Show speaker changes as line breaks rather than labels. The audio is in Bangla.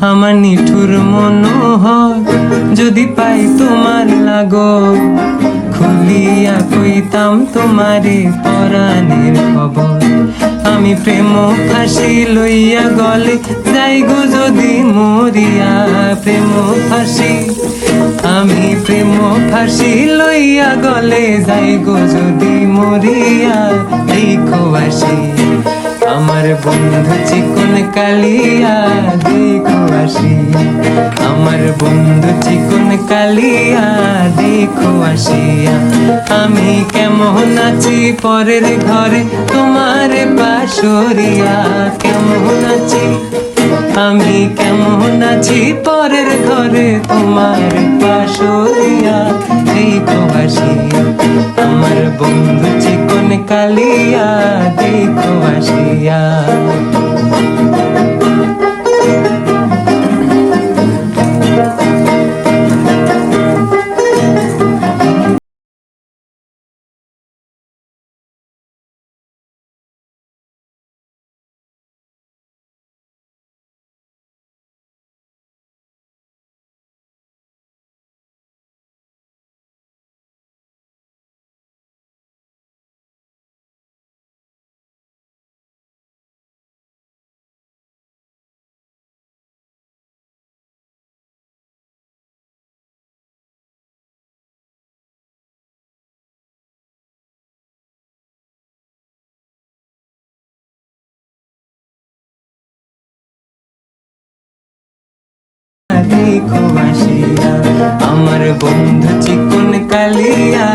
আমার নিঠুর মনোহর যদি পাই তোমার লাগো, খুলিয়া কইতাম তোমারে পরাণের খবর। আমি প্রেম ফাঁসি লইয়া গলে যাই গো যদি মরিয়া, প্রেম ফাঁসি আমি প্রেম ফাঁসি লইয়া গলে যাই গো যদি মরিয়া। দেখো আসি আমার বন্ধু চিকন কালিয়া, দেখো আসি আমার বন্ধু চিকন কালিয়া, দেখো আসিয়া। আমি কেমন আছি পরের ঘরে তোমার পাশরিয়া, কেমন আছি আমি কেমন আছি পরের ঘরে তোমার পাশরিয়া। দেখো আসিয়া আমার বন্ধু চিকন কালিয়া, দেখো আসিয়া। দেখো আসিয়া আমার বন্ধু চিকন কালিয়া,